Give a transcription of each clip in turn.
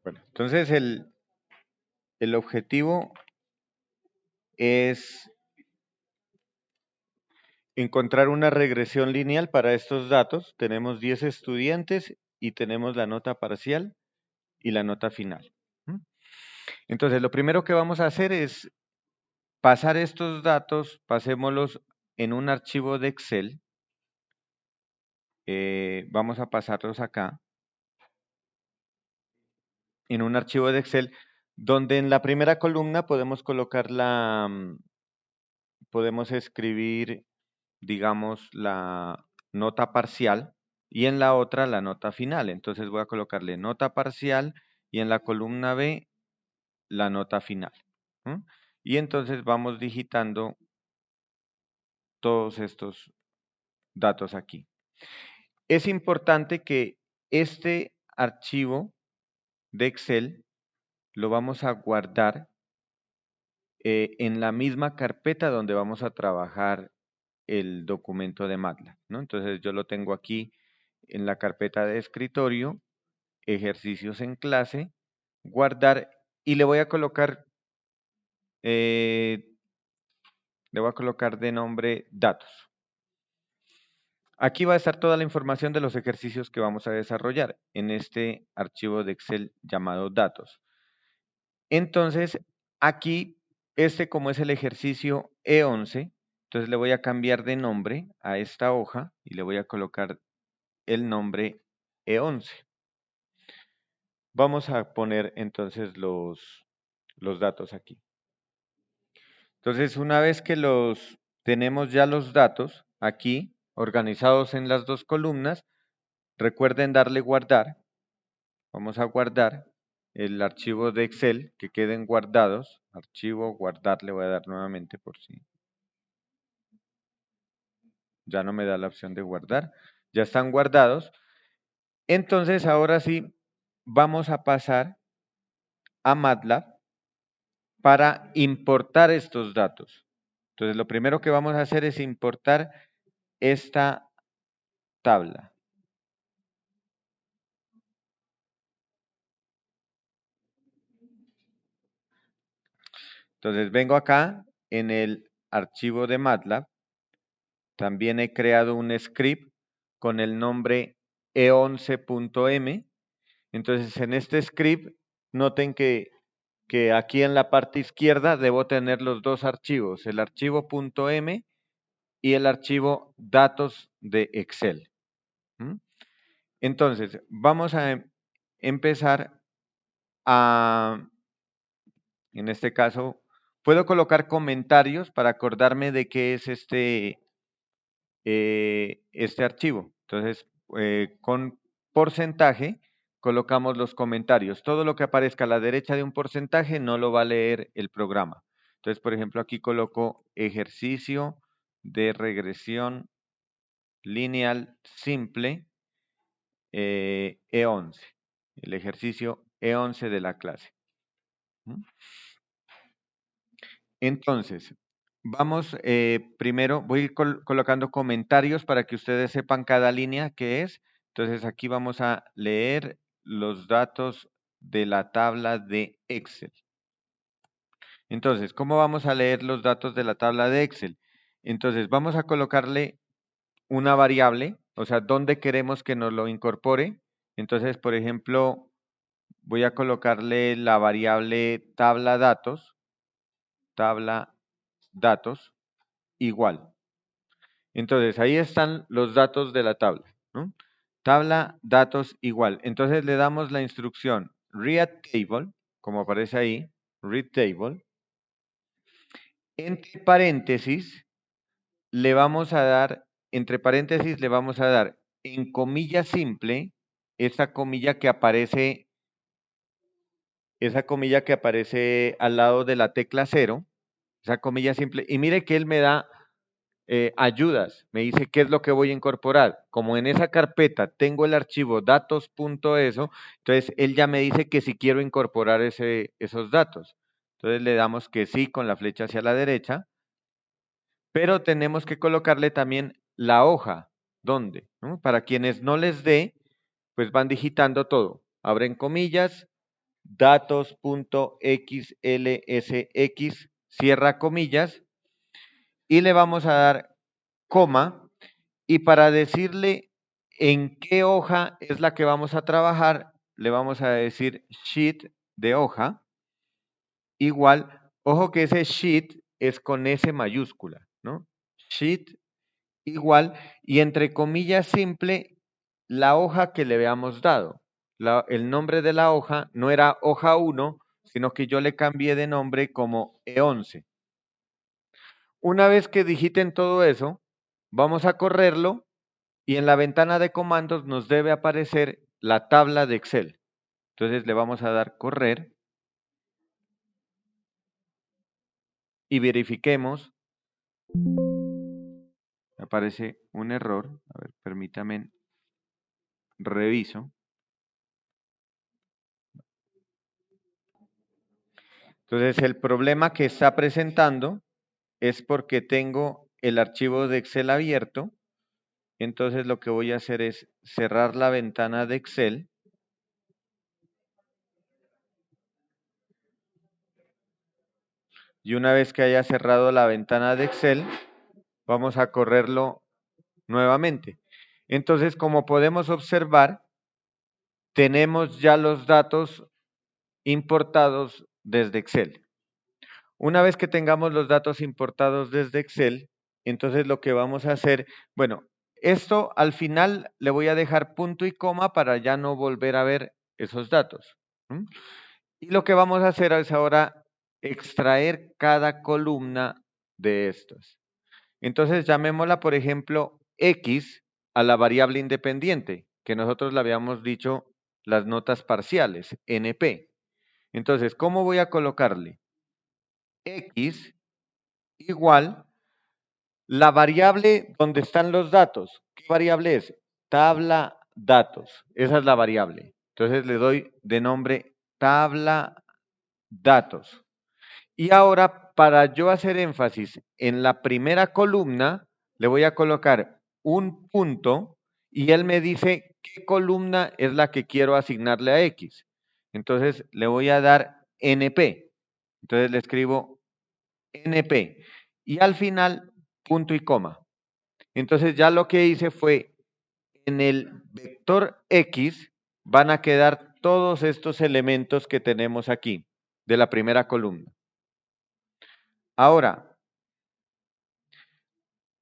Bueno, entonces el objetivo es encontrar una regresión lineal para estos datos. Tenemos 10 estudiantes y tenemos la nota parcial y la nota final. ¿Mm? Entonces, lo primero que vamos a hacer es pasar estos datos, pasémoslos en un archivo de Excel. Vamos a pasarlos acá, en un archivo de Excel, donde en la primera columna podemos colocar podemos escribir, digamos, la nota parcial y en la otra la nota final. Entonces voy a colocarle nota parcial y en la columna B la nota final. ¿Mm? Y entonces vamos digitando todos estos datos aquí. Es importante que este archivo de Excel lo vamos a guardar en la misma carpeta donde vamos a trabajar el documento de MATLAB, ¿no? Entonces yo lo tengo aquí en la carpeta de escritorio, ejercicios en clase, guardar y eh, le voy a colocar de nombre datos. Aquí va a estar toda la información de los ejercicios que vamos a desarrollar en este archivo de Excel llamado datos. Entonces, aquí, como es el ejercicio E11, entonces le voy a cambiar de nombre a esta hoja y le voy a colocar el nombre E11. Vamos a poner entonces los datos aquí. Entonces, una vez que tenemos ya los datos aquí, organizados en las dos columnas, recuerden darle guardar. Vamos a guardar el archivo de Excel, que queden guardados. Archivo, guardar, le voy a dar nuevamente por si ya no me da la opción de guardar. Ya están guardados. Entonces, ahora sí, vamos a pasar a MATLAB para importar estos datos. Entonces, lo primero que vamos a hacer es importar esta tabla. Entonces, vengo acá en el archivo de MATLAB. También he creado un script con el nombre e11.m. Entonces, en este script, noten que aquí en la parte izquierda debo tener los dos archivos, el archivo .m y el archivo datos de Excel. ¿Mm? Entonces, vamos a empezar en este caso, puedo colocar comentarios para acordarme de qué es este archivo. Entonces, con porcentaje colocamos los comentarios. Todo lo que aparezca a la derecha de un porcentaje no lo va a leer el programa. Entonces, por ejemplo, aquí coloco ejercicio de regresión lineal simple E11, el ejercicio E11 de la clase. ¿Mm? Entonces, vamos primero, voy a ir colocando comentarios para que ustedes sepan cada línea que es. Entonces, aquí vamos a leer los datos de la tabla de Excel. Entonces, ¿cómo vamos a leer los datos de la tabla de Excel? Entonces, vamos a colocarle una variable, o sea, dónde queremos que nos lo incorpore. Entonces, por ejemplo, voy a colocarle la variable tabla datos igual. Entonces, ahí están los datos de la tabla, ¿no? Tabla, datos igual. Entonces le damos la instrucción read table, como aparece ahí, read table. Entre paréntesis, le vamos a dar, entre paréntesis, le vamos a dar en comilla simple, esa comilla que aparece al lado de la tecla 0, esa comilla simple. Y mire que él me da ayudas, me dice qué es lo que voy a incorporar. Como en esa carpeta tengo el archivo datos.eso, entonces él ya me dice que si quiero incorporar esos datos. Entonces le damos que sí con la flecha hacia la derecha, pero tenemos que colocarle también la hoja. ¿Dónde? ¿No? Para quienes no les dé, pues van digitando todo. Abren comillas, datos.xlsx, cierra comillas, y le vamos a dar coma, y para decirle en qué hoja es la que vamos a trabajar, le vamos a decir sheet de hoja, igual, ojo que ese sheet es con S mayúscula, ¿no? Sheet igual, y entre comillas simple, la hoja que le habíamos dado. El nombre de la hoja no era hoja 1, sino que yo le cambié de nombre como E11. Una vez que digiten todo eso, vamos a correrlo y en la ventana de comandos nos debe aparecer la tabla de Excel. Entonces le vamos a dar correr y verifiquemos. Aparece un error. A ver, permítame, reviso. Entonces el problema que está presentando es porque tengo el archivo de Excel abierto. Entonces lo que voy a hacer es cerrar la ventana de Excel. Y una vez que haya cerrado la ventana de Excel, vamos a correrlo nuevamente. Entonces, como podemos observar, tenemos ya los datos importados desde Excel. Una vez que tengamos los datos importados desde Excel, entonces lo que vamos a hacer, bueno, esto al final le voy a dejar punto y coma para ya no volver a ver esos datos. Y lo que vamos a hacer es ahora extraer cada columna de estos. Entonces llamémosla, por ejemplo, X a la variable independiente, que nosotros le habíamos dicho las notas parciales, NP. Entonces, ¿cómo voy a colocarle? X igual la variable donde están los datos. ¿Qué variable es? Tabla datos. Esa es la variable. Entonces le doy de nombre tabla datos. Y ahora, para yo hacer énfasis en la primera columna, le voy a colocar un punto y él me dice qué columna es la que quiero asignarle a X. Entonces le voy a dar NP. Entonces le escribo NP. Y al final, punto y coma. Entonces ya lo que hice fue, en el vector X van a quedar todos estos elementos que tenemos aquí, de la primera columna. Ahora,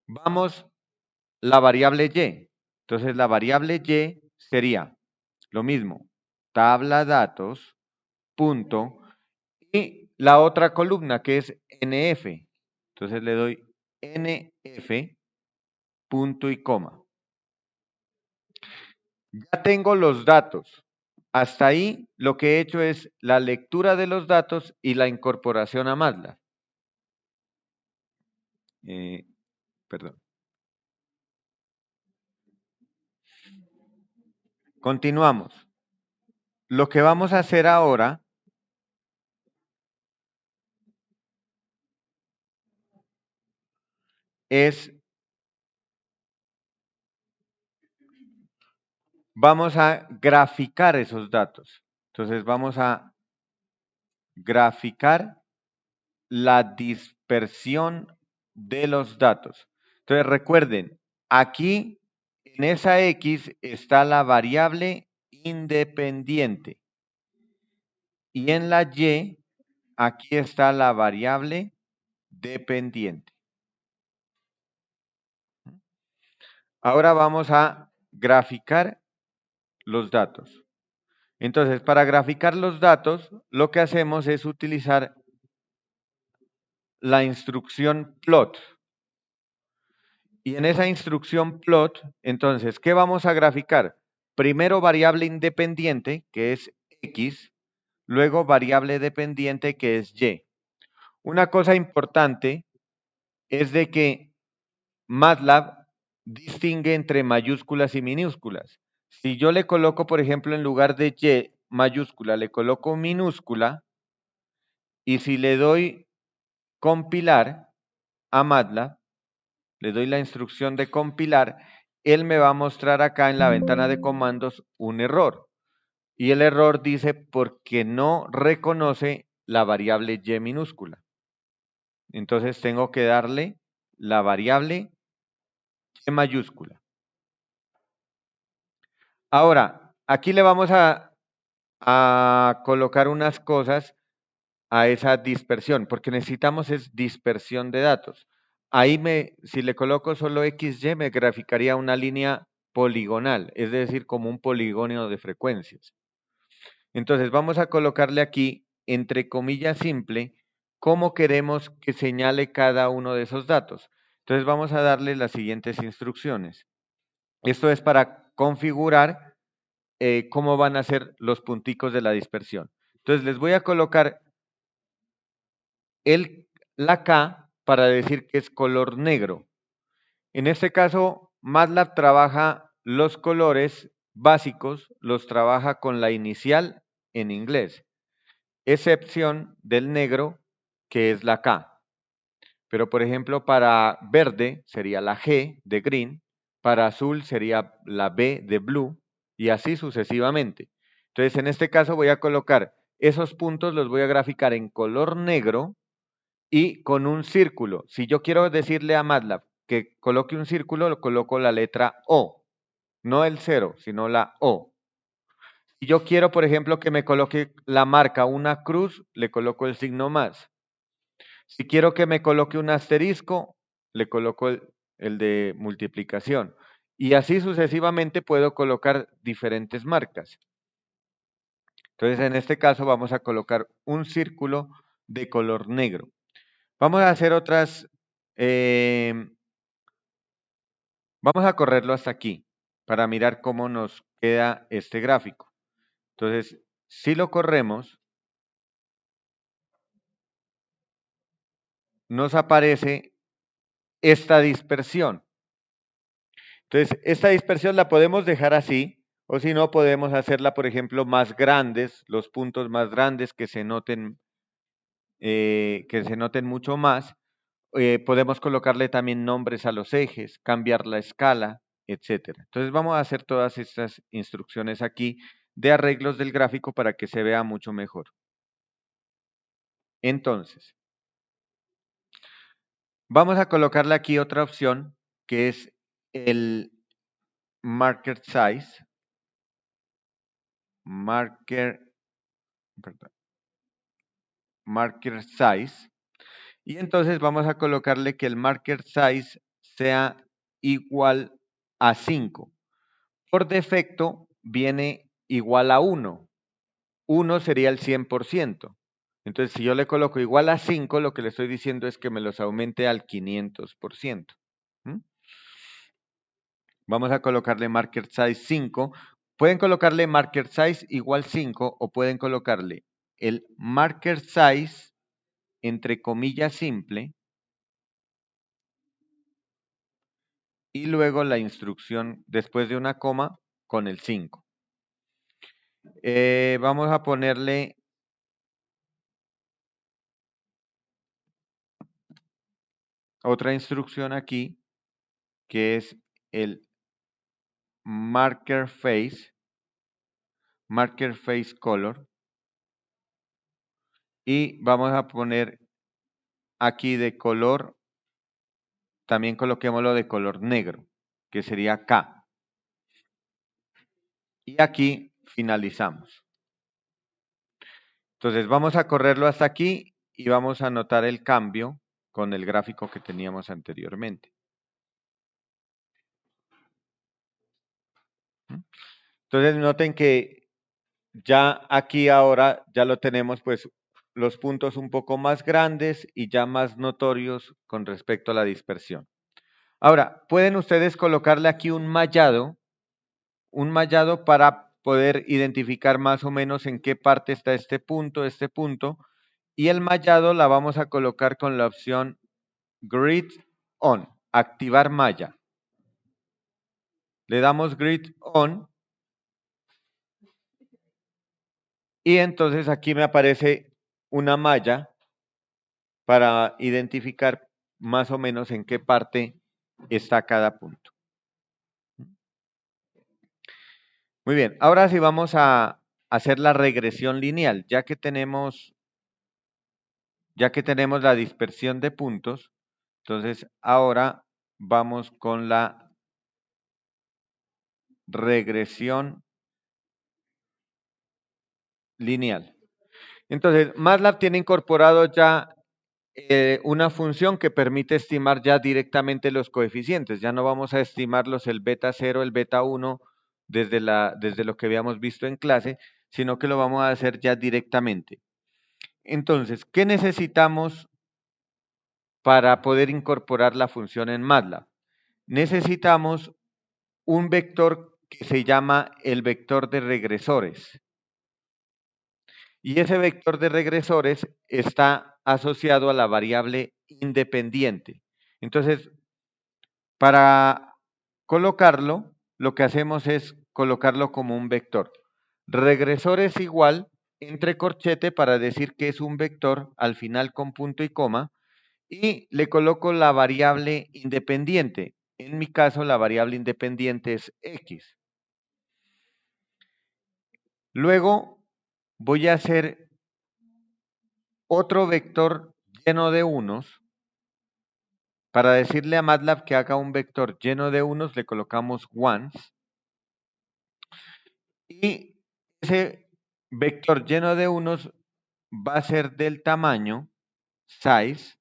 vamos la variable Y. Entonces la variable Y sería lo mismo, tabla datos, punto, y la otra columna que es NF. Entonces le doy NF, punto y coma. Ya tengo los datos. Hasta ahí lo que he hecho es la lectura de los datos y la incorporación a MATLAB. Perdón. Continuamos. Lo que vamos a hacer ahora es, vamos a graficar esos datos. Entonces vamos a graficar la dispersión de los datos. Entonces recuerden, aquí en esa X está la variable independiente. Y en la Y, aquí está la variable dependiente. Ahora vamos a graficar los datos. Entonces, para graficar los datos, lo que hacemos es utilizar la instrucción plot. Y en esa instrucción plot, entonces, ¿qué vamos a graficar? Primero variable independiente, que es X, luego variable dependiente, que es Y. Una cosa importante es de que MATLAB distingue entre mayúsculas y minúsculas. Si yo le coloco, por ejemplo, en lugar de Y mayúscula, le coloco minúscula, y si le doy compilar a MATLAB, le doy la instrucción de compilar, él me va a mostrar acá en la ventana de comandos un error. Y el error dice porque no reconoce la variable y minúscula. Entonces tengo que darle la variable y mayúscula. Ahora, aquí le vamos a colocar unas cosas a esa dispersión, porque necesitamos es dispersión de datos. Ahí si le coloco solo XY, me graficaría una línea poligonal, es decir, como un poligonio de frecuencias. Entonces vamos a colocarle aquí, entre comillas simple, cómo queremos que señale cada uno de esos datos. Entonces vamos a darle las siguientes instrucciones. Esto es para configurar cómo van a ser los punticos de la dispersión. Entonces les voy a colocar la K para decir que es color negro. En este caso, MATLAB trabaja los colores básicos, los trabaja con la inicial en inglés, excepción del negro, que es la K. Pero, por ejemplo, para verde sería la G de green, para azul sería la B de blue, y así sucesivamente. Entonces, en este caso voy a colocar esos puntos, los voy a graficar en color negro y con un círculo. Si yo quiero decirle a MATLAB que coloque un círculo, lo coloco la letra O, no el 0, sino la O. Si yo quiero, por ejemplo, que me coloque la marca una cruz, le coloco el signo más. Si quiero que me coloque un asterisco, le coloco el de multiplicación. Y así sucesivamente puedo colocar diferentes marcas. Entonces, en este caso vamos a colocar un círculo de color negro. Vamos a hacer otras, vamos a correrlo hasta aquí para mirar cómo nos queda este gráfico. Entonces, si lo corremos, nos aparece esta dispersión. Entonces, esta dispersión la podemos dejar así, o si no, podemos hacerla, por ejemplo, más grandes, los puntos más grandes que se noten mucho más. Podemos colocarle también nombres a los ejes, cambiar la escala, etcétera. Entonces, vamos a hacer todas estas instrucciones aquí de arreglos del gráfico para que se vea mucho mejor. Entonces, vamos a colocarle aquí otra opción que es el marker size. Marker size. Y entonces vamos a colocarle que el marker size sea igual a 5. Por defecto viene igual a 1. 1 sería el 100%. Entonces, si yo le coloco igual a 5, lo que le estoy diciendo es que me los aumente al 500%. Vamos a colocarle marker size 5. Pueden colocarle marker size igual 5 o pueden colocarle el marker size entre comillas simple y luego la instrucción después de una coma con el 5. Vamos a ponerle otra instrucción aquí que es el marker face color, y vamos a poner aquí de color, también coloquémoslo de color negro, que sería K. Y aquí finalizamos. Entonces vamos a correrlo hasta aquí y vamos a anotar el cambio con el gráfico que teníamos anteriormente. Entonces noten que ya aquí ahora ya lo tenemos pues los puntos un poco más grandes y ya más notorios con respecto a la dispersión. Ahora, pueden ustedes colocarle aquí un mallado para poder identificar más o menos en qué parte está este punto, y el mallado la vamos a colocar con la opción Grid On, activar malla. Le damos Grid On y entonces aquí me aparece una malla para identificar más o menos en qué parte está cada punto. Muy bien, ahora sí vamos a hacer la regresión lineal, ya que tenemos la dispersión de puntos, entonces ahora vamos con la regresión lineal. Entonces, MATLAB tiene incorporado ya una función que permite estimar ya directamente los coeficientes. Ya no vamos a estimarlos el beta 0, el beta 1 desde lo que habíamos visto en clase, sino que lo vamos a hacer ya directamente. Entonces, ¿qué necesitamos para poder incorporar la función en MATLAB? Necesitamos un vector que se llama el vector de regresores. Y ese vector de regresores está asociado a la variable independiente. Entonces, para colocarlo, lo que hacemos es colocarlo como un vector. Regresor es igual, entre corchete para decir que es un vector, al final con punto y coma, y le coloco la variable independiente. En mi caso, la variable independiente es x. Luego voy a hacer otro vector lleno de unos. Para decirle a MATLAB que haga un vector lleno de unos, le colocamos ones. Y ese vector lleno de unos va a ser del tamaño, size,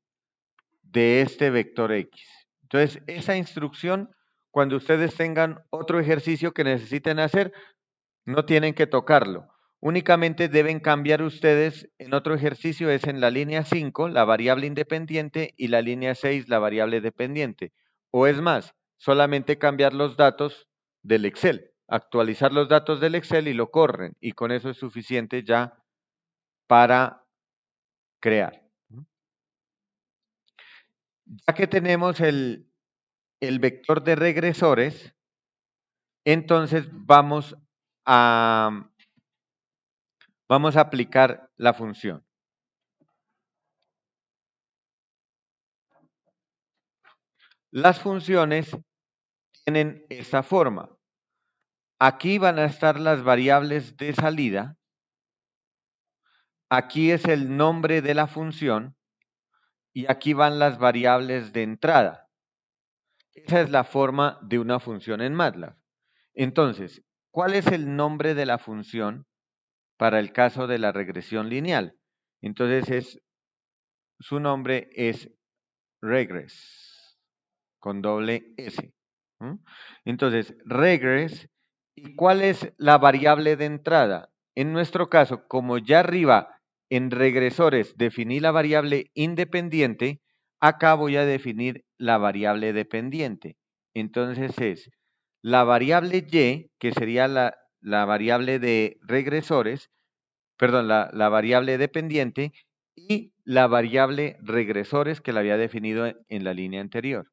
de este vector x. Entonces, esa instrucción, cuando ustedes tengan otro ejercicio que necesiten hacer, no tienen que tocarlo. Únicamente deben cambiar ustedes en otro ejercicio, es en la línea 5, la variable independiente, y la línea 6, la variable dependiente. O es más, solamente cambiar los datos del Excel, actualizar los datos del Excel y lo corren. Y con eso es suficiente ya para crear. Ya que tenemos el vector de regresores, entonces vamos a aplicar la función. Las funciones tienen esta forma. Aquí van a estar las variables de salida. Aquí es el nombre de la función. Y aquí van las variables de entrada. Esa es la forma de una función en MATLAB. Entonces, ¿cuál es el nombre de la función para el caso de la regresión lineal? Entonces, su nombre es regress, con doble S. Entonces, regress, ¿y cuál es la variable de entrada? En nuestro caso, como ya arriba en regresores definí la variable independiente, acá voy a definir la variable dependiente. Entonces es la variable y, que sería la variable de regresores, perdón, la variable dependiente, y la variable regresores que la había definido en la línea anterior.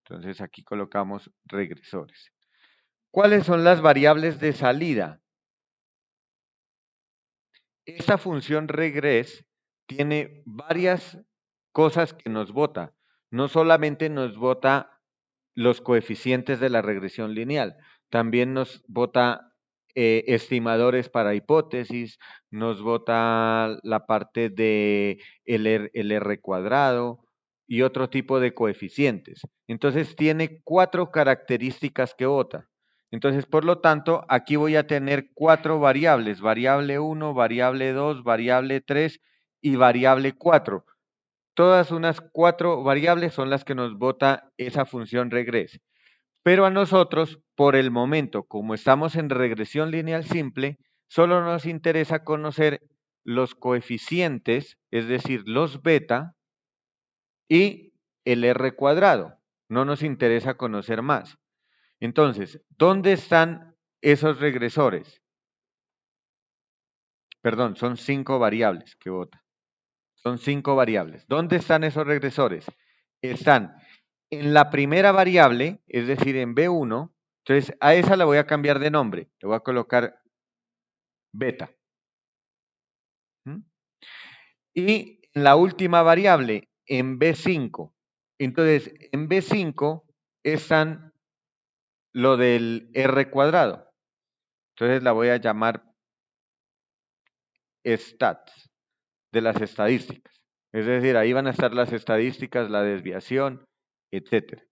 Entonces aquí colocamos regresores. ¿Cuáles son las variables de salida? Esta función regress tiene varias cosas que nos bota. No solamente nos bota los coeficientes de la regresión lineal, también nos bota estimadores para hipótesis, nos bota la parte de el R cuadrado y otro tipo de coeficientes. Entonces tiene 4 características que bota. Entonces, por lo tanto, aquí voy a tener 4 variables, variable 1, variable 2, variable 3 y variable 4. Todas unas 4 variables son las que nos bota esa función regress. Pero a nosotros, por el momento, como estamos en regresión lineal simple, solo nos interesa conocer los coeficientes, es decir, los beta y el R cuadrado. No nos interesa conocer más. Entonces, ¿dónde están esos regresores? Perdón, son 5 variables que vota. Son 5 variables. ¿Dónde están esos regresores? Están en la primera variable, es decir, en B1. Entonces, a esa la voy a cambiar de nombre. Le voy a colocar beta. Y en la última variable, en B5. Entonces, en B5 están lo del R cuadrado. Entonces la voy a llamar stats, de las estadísticas. Es decir, ahí van a estar las estadísticas, la desviación, etcétera.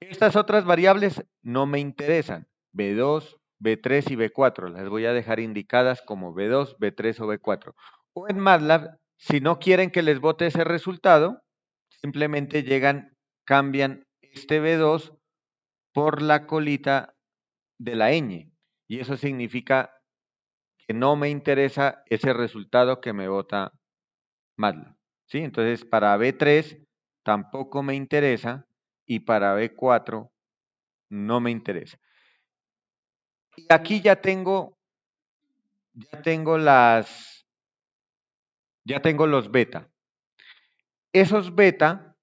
Estas otras variables no me interesan. B2, B3 y B4. Las voy a dejar indicadas como B2, B3 o B4. O en MATLAB, si no quieren que les bote ese resultado, simplemente llegan, cambian este B2 por la colita de la ñ. Y eso significa que no me interesa ese resultado que me bota MATLAB. ¿Sí? Entonces, para B3 tampoco me interesa y para B4 no me interesa. Y aquí ya tengo los beta. Esos beta,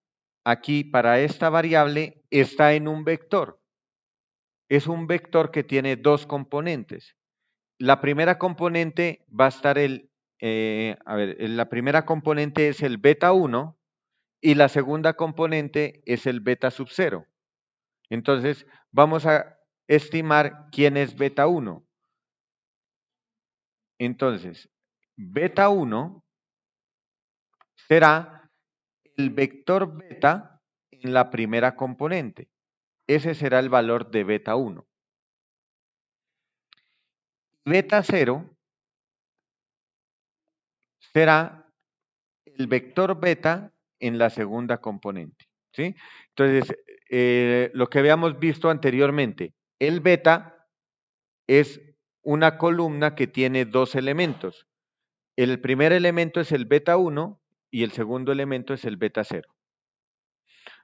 aquí para esta variable, está en un vector. Es un vector que tiene dos componentes. La primera componente va a estar la primera componente es el beta 1 y la segunda componente es el beta sub 0. Entonces, vamos a estimar quién es beta 1. Entonces, beta 1 será el vector beta en la primera componente. Ese será el valor de beta 1. Beta 0 será el vector beta en la segunda componente. ¿Sí? Entonces, lo que habíamos visto anteriormente, el beta es una columna que tiene dos elementos. El primer elemento es el beta 1 y el segundo elemento es el beta 0.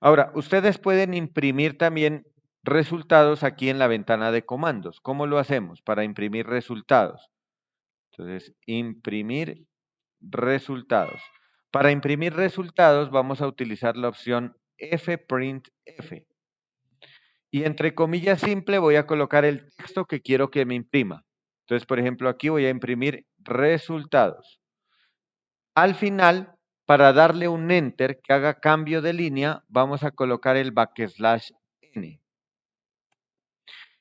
Ahora, ustedes pueden imprimir también resultados aquí en la ventana de comandos. ¿Cómo lo hacemos para imprimir resultados? Entonces, imprimir resultados. Para imprimir resultados vamos a utilizar la opción fprintf. Y entre comillas simple voy a colocar el texto que quiero que me imprima. Entonces, por ejemplo, aquí voy a imprimir resultados. Al final, para darle un enter que haga cambio de línea, vamos a colocar el \n.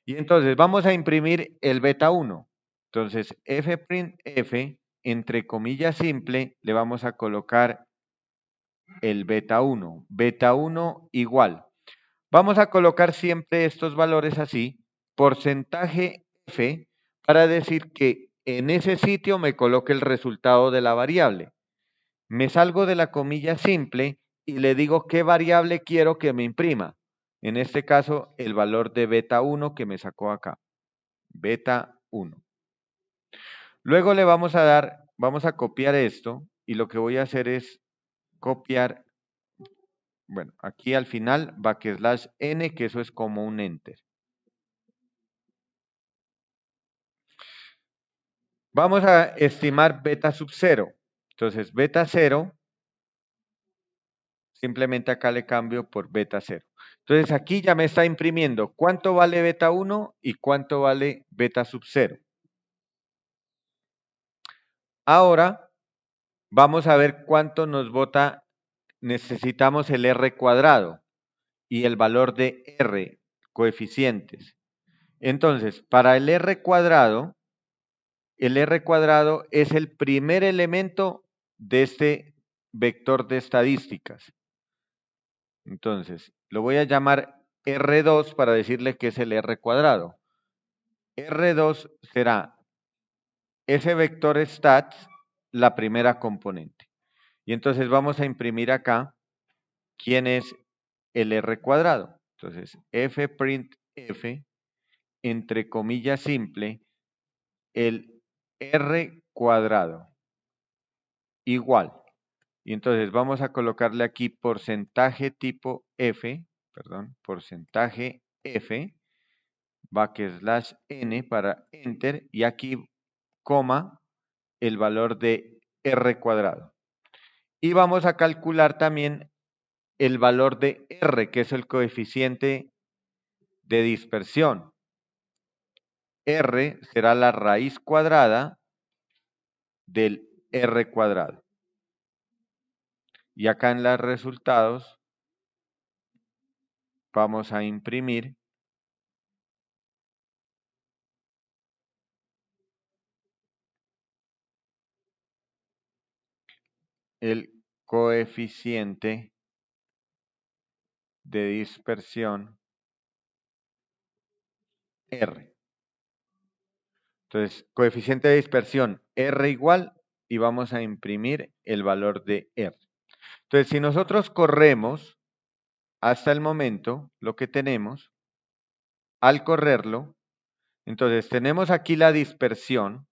Y entonces vamos a imprimir el beta 1. Entonces, fprintf, entre comillas simple, le vamos a colocar el beta 1. Beta 1 igual. Vamos a colocar siempre estos valores así, porcentaje f, para decir que en ese sitio me coloque el resultado de la variable. Me salgo de la comilla simple y le digo qué variable quiero que me imprima. En este caso, el valor de beta 1 que me sacó acá. Beta 1. Luego le vamos a copiar esto y lo que voy a hacer es copiar, bueno, aquí al final, \n, que eso es como un enter. Vamos a estimar beta sub 0. Entonces, beta 0, simplemente acá le cambio por beta 0. Entonces, aquí ya me está imprimiendo cuánto vale beta 1 y cuánto vale beta sub 0. Ahora, vamos a ver cuánto nos bota, necesitamos el R cuadrado y el valor de R, coeficientes. Entonces, para el R cuadrado es el primer elemento de este vector de estadísticas. Entonces, lo voy a llamar R2 para decirle que es el R cuadrado. R2 será ese vector stats, la primera componente. Y entonces vamos a imprimir acá quién es el R cuadrado. Entonces, fprintf, entre comillas simple, el R cuadrado igual. Y entonces vamos a colocarle aquí porcentaje tipo F, porcentaje F, \n para enter y aquí coma el valor de R cuadrado. Y vamos a calcular también el valor de R, que es el coeficiente de dispersión. R será la raíz cuadrada del R cuadrado. Y acá en los resultados vamos a imprimir el coeficiente de dispersión R. Entonces, coeficiente de dispersión R igual y vamos a imprimir el valor de R. Entonces, si nosotros corremos hasta el momento lo que tenemos, al correrlo, entonces tenemos aquí la dispersión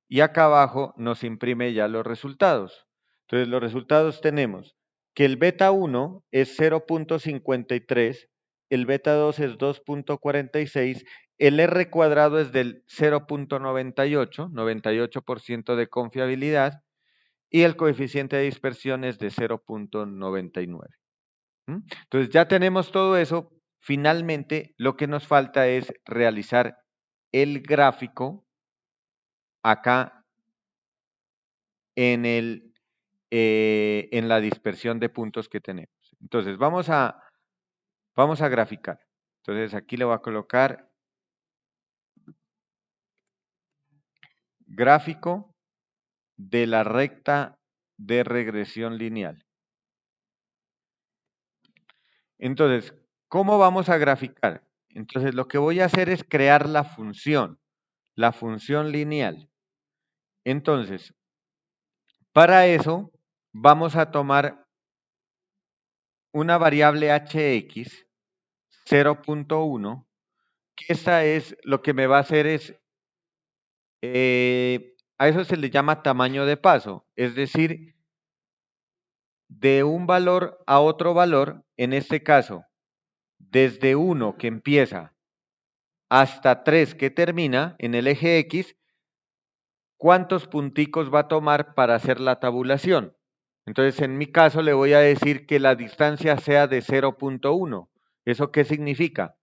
y acá abajo nos imprime ya los resultados. Entonces, los resultados tenemos que el beta 1 es 0.53, el beta 2 es 2.46, el R cuadrado es del 0.98, 98% de confiabilidad, y el coeficiente de dispersión es de 0.99. Entonces, ya tenemos todo eso. Finalmente, lo que nos falta es realizar el gráfico acá en la dispersión de puntos que tenemos. Entonces, vamos a graficar. Entonces, aquí le voy a colocar gráfico de la recta de regresión lineal. Entonces, ¿cómo vamos a graficar? Entonces, lo que voy a hacer es crear la función lineal. Entonces, para eso, vamos a tomar una variable hx 0.1, que esta es lo que me va a hacer es, a eso se le llama tamaño de paso, es decir, de un valor a otro valor, en este caso, desde 1 que empieza hasta 3 que termina en el eje X, ¿cuántos punticos va a tomar para hacer la tabulación? Entonces, en mi caso, le voy a decir que la distancia sea de 0.1. ¿Eso qué significa?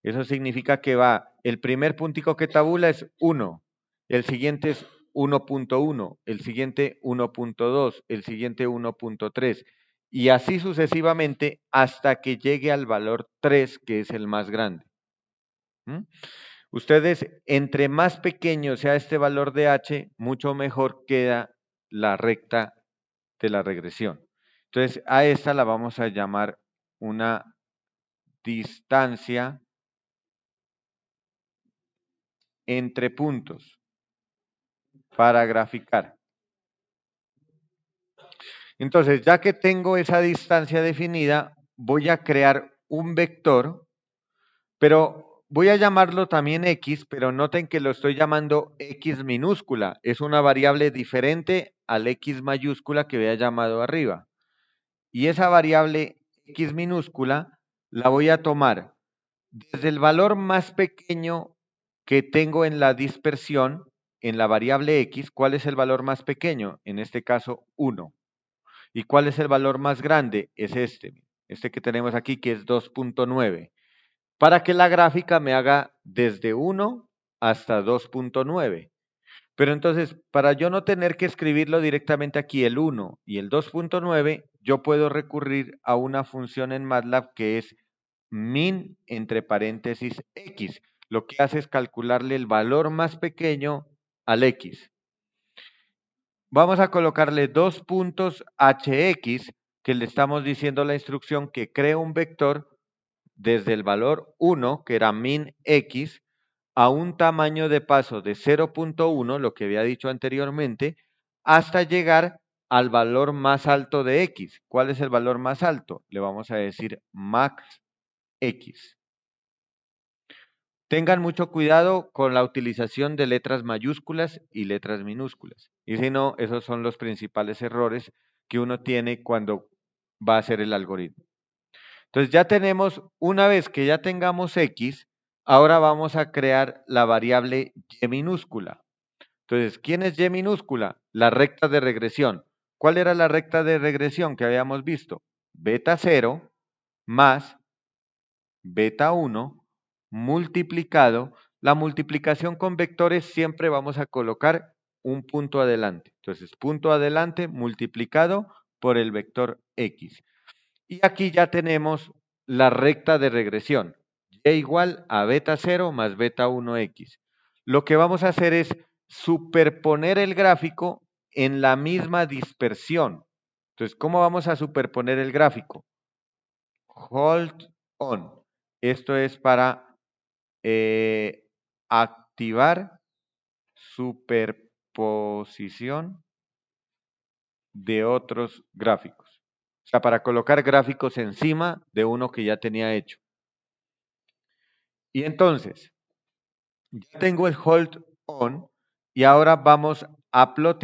Eso significa que va, el primer puntico que tabula es 1, el siguiente es 1.1, el siguiente 1.2, el siguiente 1.3, y así sucesivamente hasta que llegue al valor 3, que es el más grande. Ustedes, entre más pequeño sea este valor de h, mucho mejor queda la recta de la regresión. Entonces, a esta la vamos a llamar una distancia entre puntos para graficar. Entonces, ya que tengo esa distancia definida, voy a crear un vector, pero voy a llamarlo también x, pero noten que lo estoy llamando x minúscula. Es una variable diferente al x mayúscula que había llamado arriba. Y esa variable x minúscula la voy a tomar desde el valor más pequeño que tengo en la dispersión, en la variable x. ¿Cuál es el valor más pequeño? En este caso, 1. ¿Y cuál es el valor más grande? Es este que tenemos aquí, que es 2.9. Para que la gráfica me haga desde 1 hasta 2.9. Pero entonces, para yo no tener que escribirlo directamente aquí, el 1 y el 2.9, yo puedo recurrir a una función en MATLAB que es min entre paréntesis x. Lo que hace es calcularle el valor más pequeño al x. Vamos a colocarle dos puntos hx, que le estamos diciendo a la instrucción que cree un vector desde el valor 1, que era min x, a un tamaño de paso de 0.1, lo que había dicho anteriormente, hasta llegar al valor más alto de x. ¿Cuál es el valor más alto? Le vamos a decir max x. Tengan mucho cuidado con la utilización de letras mayúsculas y letras minúsculas. Y si no, esos son los principales errores que uno tiene cuando va a hacer el algoritmo. Entonces ya tenemos, una vez que ya tengamos x, ahora vamos a crear la variable y minúscula. Entonces, ¿quién es y minúscula? La recta de regresión. ¿Cuál era la recta de regresión que habíamos visto? Beta 0 más beta 1 multiplicado. La multiplicación con vectores siempre vamos a colocar un punto adelante. Entonces, punto adelante multiplicado por el vector x. Y aquí ya tenemos la recta de regresión. Y igual a beta 0 más beta 1x. Lo que vamos a hacer es superponer el gráfico en la misma dispersión. Entonces, ¿cómo vamos a superponer el gráfico? Hold on. Esto es para activar superposición de otros gráficos. O sea, para colocar gráficos encima de uno que ya tenía hecho. Y entonces, ya tengo el hold on y ahora vamos a plot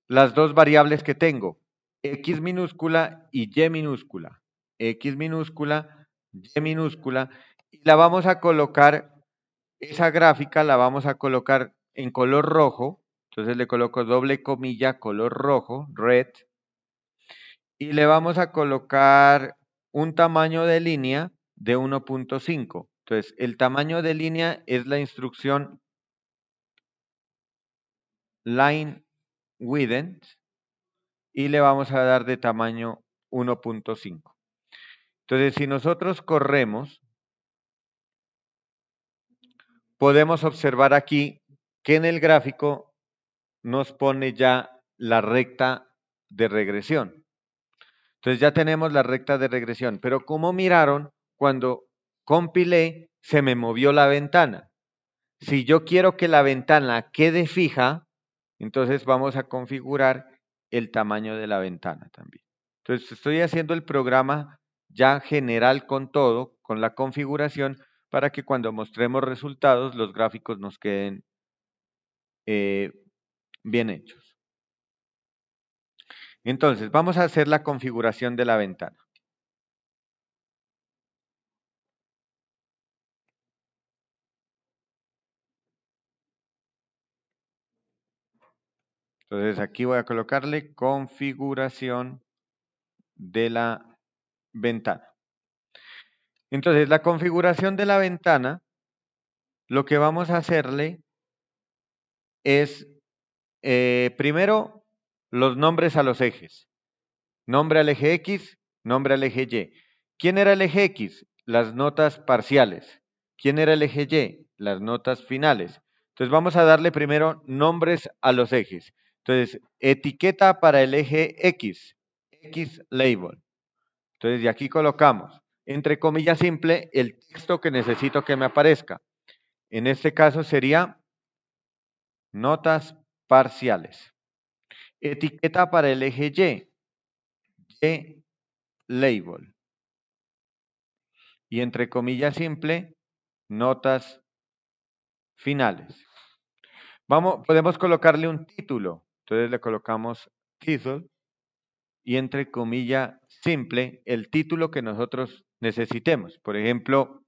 las dos variables que tengo, x minúscula y y minúscula. X minúscula, y minúscula, y la vamos a colocar, esa gráfica la vamos a colocar en color rojo, entonces le coloco doble comilla, color rojo, red, y le vamos a colocar un tamaño de línea de 1.5. Entonces, el tamaño de línea es la instrucción line width y le vamos a dar de tamaño 1.5. Entonces, si nosotros corremos, podemos observar aquí que en el gráfico nos pone ya la recta de regresión. Entonces ya tenemos la recta de regresión, pero como miraron, cuando compilé, se me movió la ventana. Si yo quiero que la ventana quede fija, entonces vamos a configurar el tamaño de la ventana también. Entonces estoy haciendo el programa ya general con todo, con la configuración, para que cuando mostremos resultados los gráficos nos queden bien hechos. Entonces vamos a hacer la configuración de la ventana. Entonces aquí voy a colocarle configuración de la ventana. Entonces la configuración de la ventana, lo que vamos a hacerle es primero los nombres a los ejes. Nombre al eje X, nombre al eje Y. ¿Quién era el eje X? Las notas parciales. ¿Quién era el eje Y? Las notas finales. Entonces vamos a darle primero nombres a los ejes. Entonces, etiqueta para el eje X, X label. Entonces, de aquí colocamos, entre comillas simple, el texto que necesito que me aparezca. En este caso sería notas parciales. Etiqueta para el eje Y label. Y entre comillas simple, notas finales. Podemos colocarle un título. Entonces le colocamos title y entre comillas simple el título que nosotros necesitemos. Por ejemplo,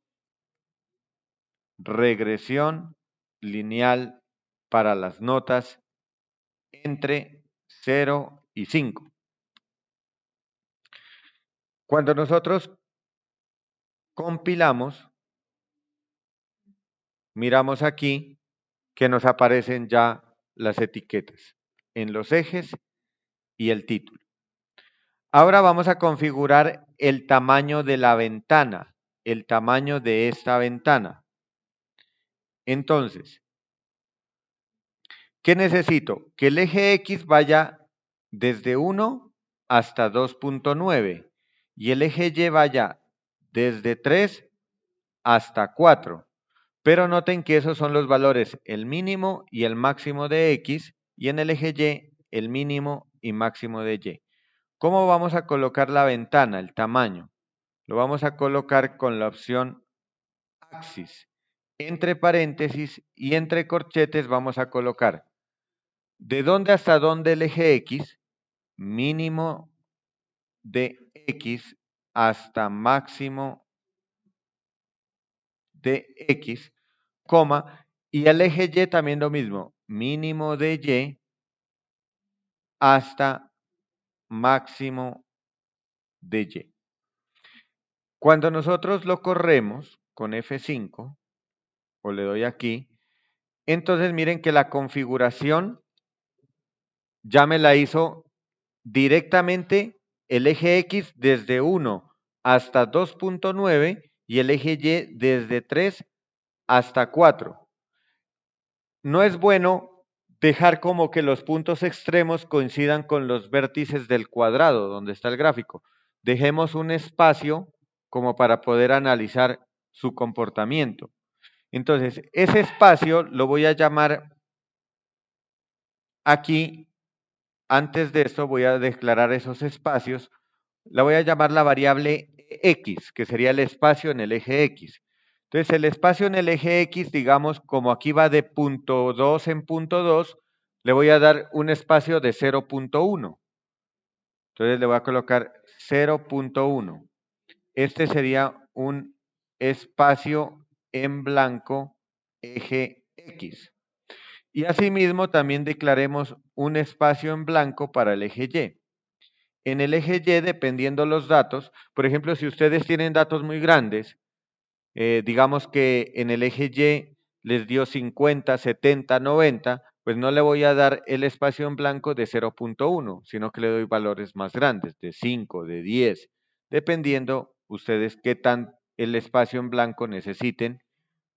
regresión lineal para las notas entre 0 y 5. Cuando nosotros compilamos, miramos aquí que nos aparecen ya las etiquetas en los ejes y el título. Ahora vamos a configurar el tamaño de la ventana, el tamaño de esta ventana. Entonces, ¿qué necesito? Que el eje X vaya desde 1 hasta 2.9 y el eje Y vaya desde 3 hasta 4. Pero noten que esos son los valores, el mínimo y el máximo de X, y en el eje Y, el mínimo y máximo de Y. ¿Cómo vamos a colocar la ventana, el tamaño? Lo vamos a colocar con la opción Axis. Entre paréntesis y entre corchetes vamos a colocar de dónde hasta dónde el eje X, mínimo de X hasta máximo de X, coma, y el eje Y también lo mismo, mínimo de Y hasta máximo de Y. Cuando nosotros lo corremos con F5, o le doy aquí, entonces miren que la configuración ya me la hizo directamente el eje X desde 1 hasta 2.9 y el eje Y desde 3 hasta 4. No es bueno dejar como que los puntos extremos coincidan con los vértices del cuadrado donde está el gráfico. Dejemos un espacio como para poder analizar su comportamiento. Entonces, ese espacio lo voy a llamar aquí. Antes de esto voy a declarar esos espacios. La voy a llamar la variable X, que sería el espacio en el eje X. Entonces, el espacio en el eje X, digamos, como aquí va de punto 2 en punto 2, le voy a dar un espacio de 0.1. Entonces, le voy a colocar 0.1. Este sería un espacio en blanco eje X. Y asimismo, también declaremos un espacio en blanco para el eje Y. En el eje Y, dependiendo los datos, por ejemplo, si ustedes tienen datos muy grandes, digamos que en el eje Y les dio 50, 70, 90, pues no le voy a dar el espacio en blanco de 0.1, sino que le doy valores más grandes, de 5, de 10, dependiendo ustedes qué tan el espacio en blanco necesiten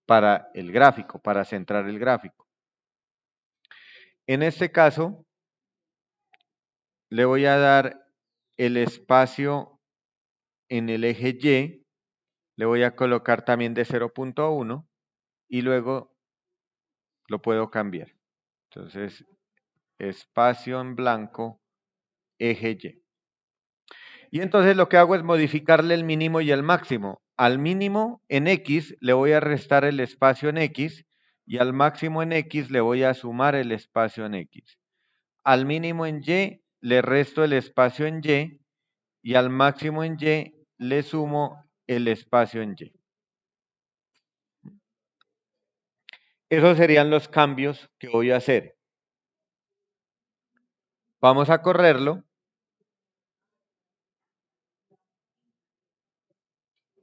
para el gráfico, para centrar el gráfico. En este caso, le voy a dar el espacio en el eje Y, le voy a colocar también de 0.1 y luego lo puedo cambiar. Entonces, espacio en blanco, eje Y. Y entonces lo que hago es modificarle el mínimo y el máximo. Al mínimo en X le voy a restar el espacio en X y al máximo en X le voy a sumar el espacio en X. Al mínimo en Y le resto el espacio en Y y al máximo en Y le sumo el espacio en Y. Esos serían los cambios que voy a hacer. Vamos a correrlo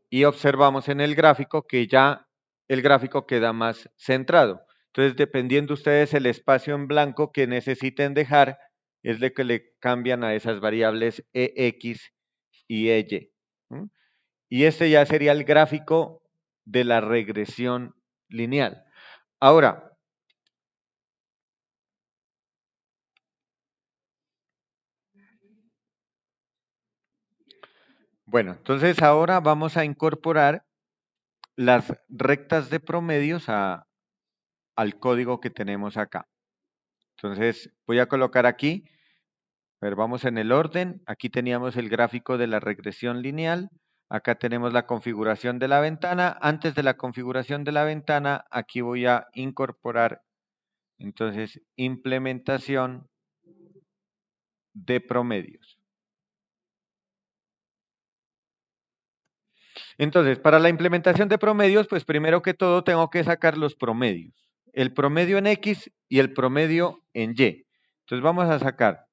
y observamos en el gráfico que ya el gráfico queda más centrado. Entonces, dependiendo ustedes el espacio en blanco que necesiten dejar, es de que le cambian a esas variables EX y EY. Y este ya sería el gráfico de la regresión lineal. Ahora, bueno, entonces ahora vamos a incorporar las rectas de promedios al código que tenemos acá. Entonces, voy a colocar aquí, a ver, vamos en el orden. Aquí teníamos el gráfico de la regresión lineal. Acá tenemos la configuración de la ventana. Antes de la configuración de la ventana, aquí voy a incorporar, entonces, implementación de promedios. Entonces, para la implementación de promedios, pues primero que todo tengo que sacar los promedios. El promedio en X y el promedio en Y. Entonces vamos a sacar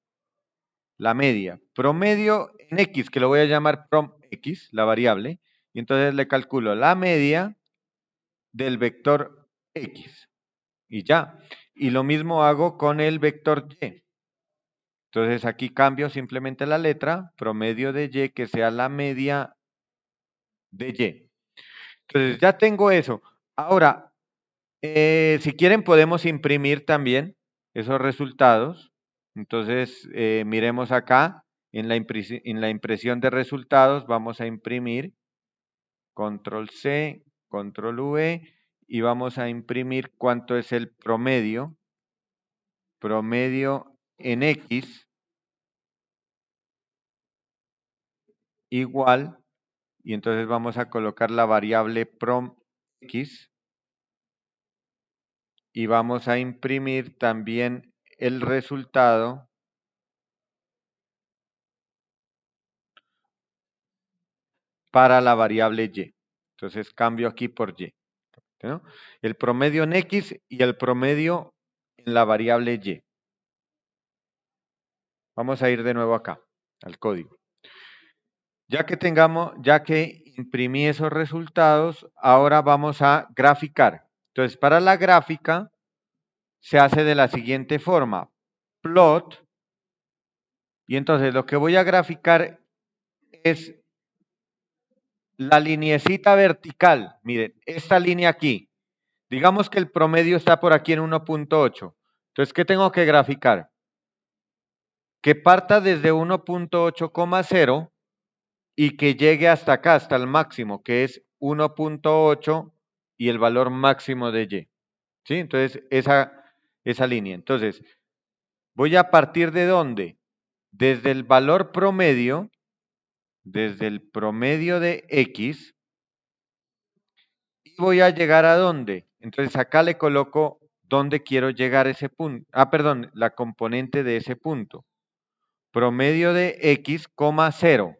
la media. Promedio en X, que lo voy a llamar prom X, la variable. Y entonces le calculo la media del vector X. Y ya. Y lo mismo hago con el vector Y. Entonces aquí cambio simplemente la letra, promedio de Y, que sea la media de Y. Entonces ya tengo eso. Ahora, si quieren podemos imprimir también esos resultados. Entonces, miremos acá, en la impresión de resultados vamos a imprimir, control C, control V, y vamos a imprimir cuánto es el promedio, promedio en X, igual, y entonces vamos a colocar la variable prom X, y vamos a imprimir también el resultado para la variable Y. Entonces cambio aquí por Y. ¿No? El promedio en X y el promedio en la variable Y. Vamos a ir de nuevo acá, al código. Ya que imprimí esos resultados, ahora vamos a graficar. Entonces, para la gráfica se hace de la siguiente forma. Plot. Y entonces lo que voy a graficar es la lineecita vertical. Miren, esta línea aquí. Digamos que el promedio está por aquí en 1.8. Entonces, ¿qué tengo que graficar? Que parta desde 1.8,0 y que llegue hasta acá, hasta el máximo, que es 1.8 y el valor máximo de Y. ¿Sí? Entonces, esa línea. Entonces, voy a partir de dónde? Desde el valor promedio, desde el promedio de X, y voy a llegar a dónde. Entonces, acá le coloco dónde quiero llegar ese punto. Ah, perdón, la componente de ese punto. Promedio de X, 0.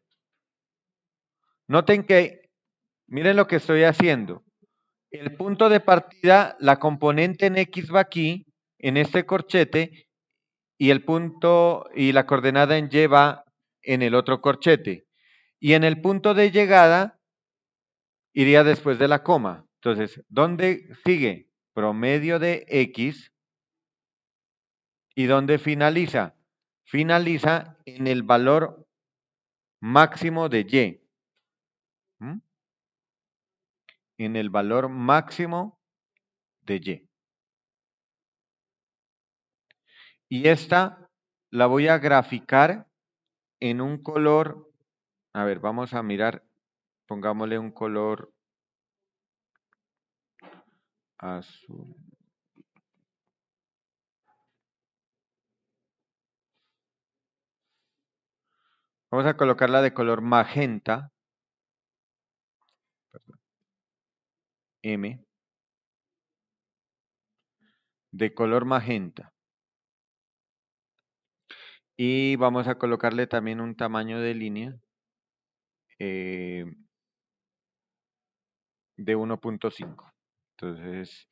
Noten que, miren lo que estoy haciendo. El punto de partida, la componente en X va aquí, en este corchete, y el punto y la coordenada en Y va en el otro corchete. Y en el punto de llegada iría después de la coma. Entonces, ¿dónde sigue? Promedio de X. ¿Y dónde finaliza? Finaliza en el valor máximo de Y. ¿Mm? En el valor máximo de Y. Y esta la voy a graficar en un color. A ver, vamos a mirar. Pongámosle un color azul. Vamos a colocarla de color magenta. M. De color magenta. Y vamos a colocarle también un tamaño de línea de 1.5. Entonces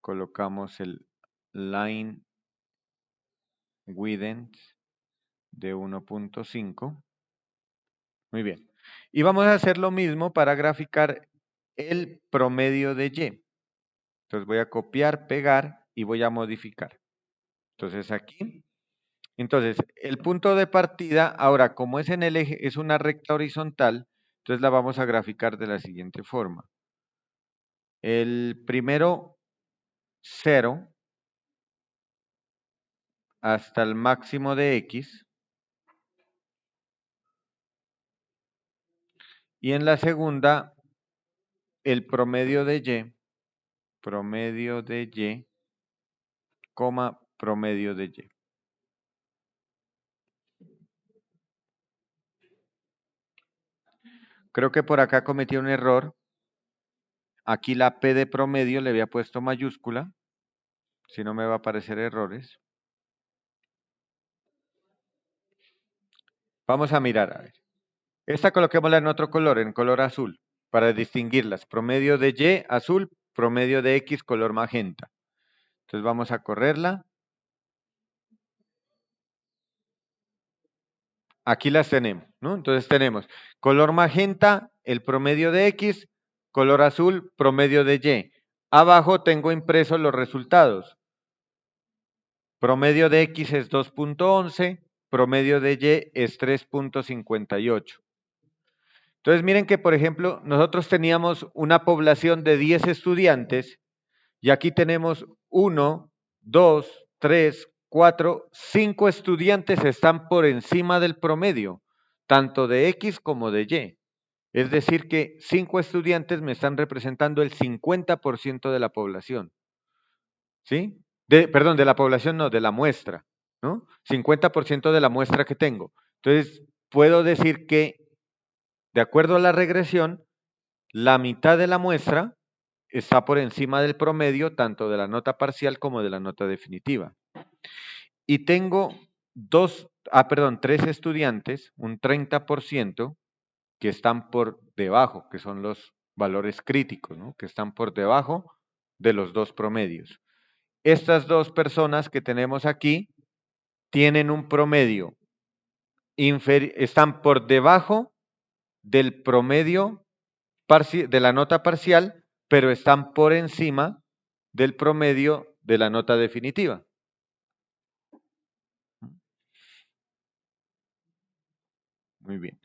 colocamos el line width de 1.5. Muy bien. Y vamos a hacer lo mismo para graficar el promedio de Y. Entonces voy a copiar, pegar y voy a modificar. Entonces aquí. Entonces, el punto de partida, ahora como es en el eje, es una recta horizontal, entonces la vamos a graficar de la siguiente forma. El primero 0 hasta el máximo de X. Y en la segunda, el promedio de Y, coma, promedio de Y. Creo que por acá cometí un error. Aquí la P de promedio le había puesto mayúscula, si no me va a aparecer errores. Vamos a mirar, a ver. Esta coloquémosla en otro color, en color azul, para distinguirlas. Promedio de Y, azul, promedio de X, color magenta. Entonces vamos a correrla. Aquí las tenemos, ¿no? Entonces tenemos color magenta, el promedio de X, color azul, promedio de Y. Abajo tengo impresos los resultados. Promedio de X es 2.11, promedio de Y es 3.58. Entonces miren que, por ejemplo, nosotros teníamos una población de 10 estudiantes y aquí tenemos 1, 2, 3, 4, 5 estudiantes están por encima del promedio, tanto de X como de Y. Es decir, que 5 estudiantes me están representando el 50% de la población. ¿Sí? Perdón, de la población no, de la muestra, ¿no? 50% de la muestra que tengo. Entonces, puedo decir que, de acuerdo a la regresión, la mitad de la muestra está por encima del promedio, tanto de la nota parcial como de la nota definitiva. Y tengo tres estudiantes, un 30%, que están por debajo, que son los valores críticos, ¿no? Que están por debajo de los dos promedios. Estas dos personas que tenemos aquí tienen un promedio, están por debajo del promedio de la nota parcial, pero están por encima del promedio de la nota definitiva. Muy bien.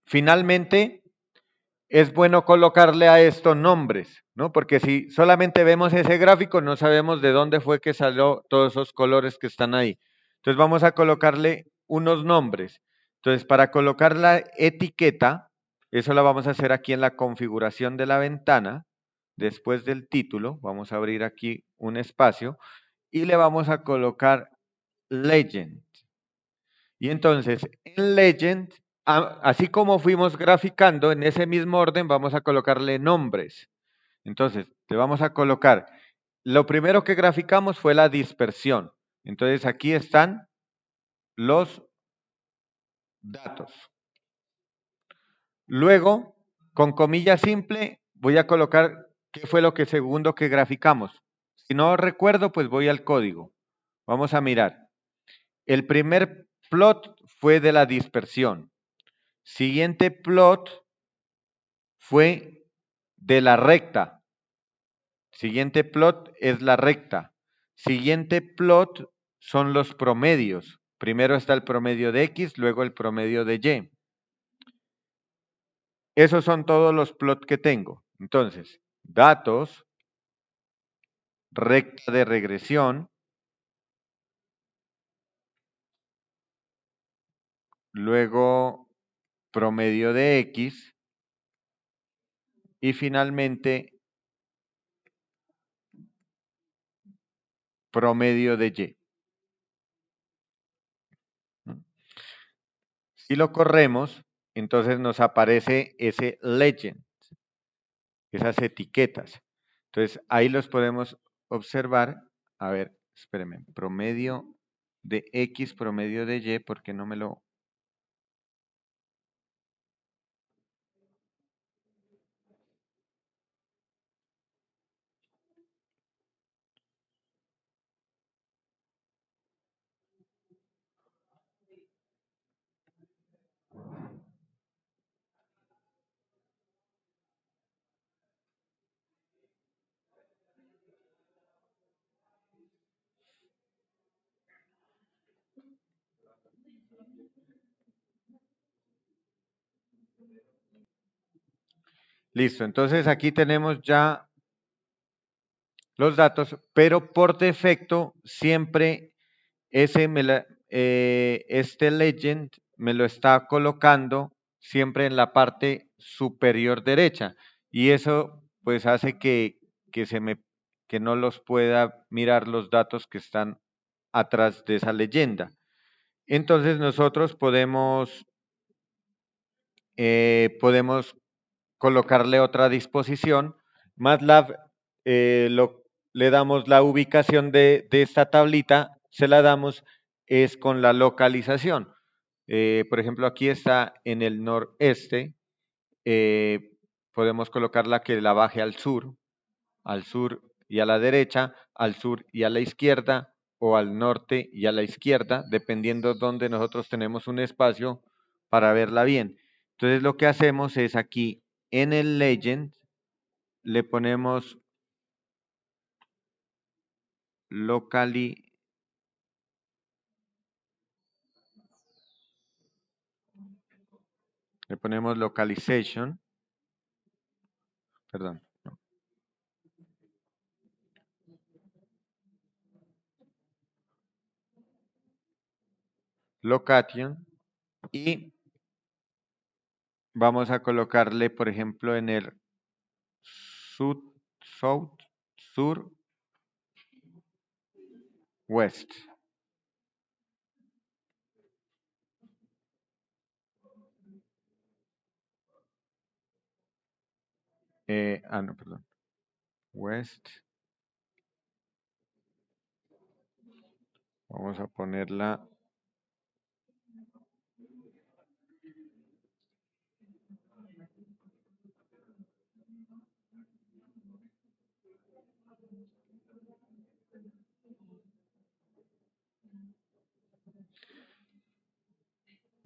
Finalmente, es bueno colocarle a esto nombres, ¿no? Porque si solamente vemos ese gráfico, no sabemos de dónde fue que salió todos esos colores que están ahí. Entonces vamos a colocarle unos nombres. Entonces, para colocar la etiqueta, eso la vamos a hacer aquí en la configuración de la ventana. Después del título, vamos a abrir aquí un espacio y le vamos a colocar Legend. Y entonces, en Legend, así como fuimos graficando, en ese mismo orden vamos a colocarle nombres. Entonces, le vamos a colocar, lo primero que graficamos fue la dispersión. Entonces, aquí están los datos. Luego, con comilla simple, voy a colocar qué fue lo que segundo que graficamos. Si no recuerdo, pues voy al código. Vamos a mirar. El primer plot fue de la dispersión. Siguiente plot fue de la recta. Siguiente plot es la recta. Siguiente plot son los promedios. Primero está el promedio de X, luego el promedio de Y. Esos son todos los plots que tengo. Entonces, datos, recta de regresión, luego promedio de X y finalmente promedio de Y. Si lo corremos, entonces nos aparece ese legend, esas etiquetas. Entonces ahí los podemos observar. A ver, espérenme, promedio de X, promedio de Y, ¿por qué no me lo... Listo, entonces aquí tenemos ya los datos, pero por defecto siempre este legend me lo está colocando siempre en la parte superior derecha y eso pues hace que se me que no los pueda mirar los datos que están atrás de esa leyenda. Entonces nosotros podemos colocarle otra disposición. MATLAB le damos la ubicación de esta tablita, se la damos es con la localización. Por ejemplo, aquí está en el noreste, podemos colocarla que la baje al sur y a la derecha, al sur y a la izquierda, o al norte y a la izquierda, dependiendo donde nosotros tenemos un espacio para verla bien. Entonces lo que hacemos es aquí en el legend le ponemos locally, le ponemos localization, perdón, no, location y vamos a colocarle, por ejemplo, en el sud, south, sur, west. No, perdón. West. Vamos a ponerla.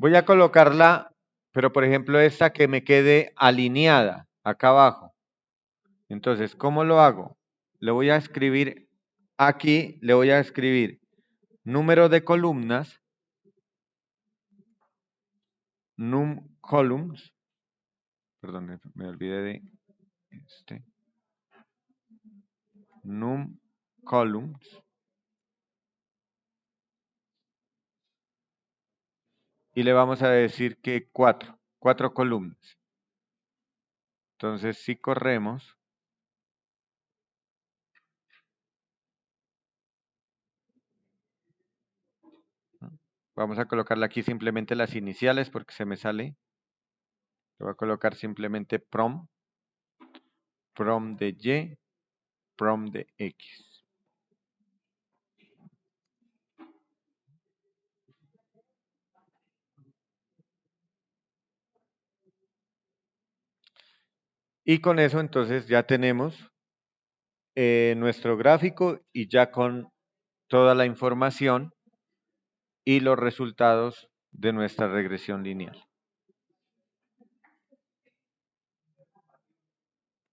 Voy a colocarla, pero por ejemplo esta que me quede alineada acá abajo. Entonces, ¿cómo lo hago? Le voy a escribir aquí, le voy a escribir número de columnas, num columns, perdón, me olvidé de este, num columns, y le vamos a decir que cuatro columnas. Entonces, si corremos, ¿no? Vamos a colocarle aquí simplemente las iniciales porque se me sale. Le voy a colocar simplemente prom de Y, prom de X. Y con eso entonces ya tenemos nuestro gráfico y ya con toda la información y los resultados de nuestra regresión lineal.